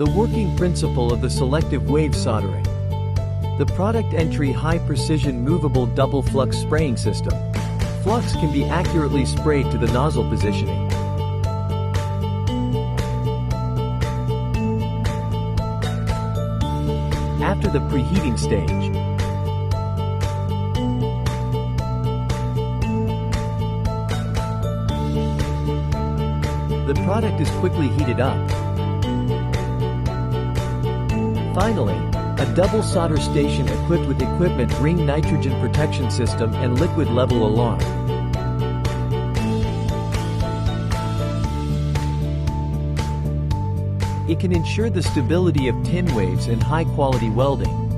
The working principle of the selective wave soldering. The product entry high-precision movable double flux spraying system. Flux can be accurately sprayed to the nozzle positioning. After the preheating stage, the product is quickly heated up. Finally, a double solder station equipped with equipment ring nitrogen protection system and liquid level alarm. It can ensure the stability of tin waves and high-quality welding.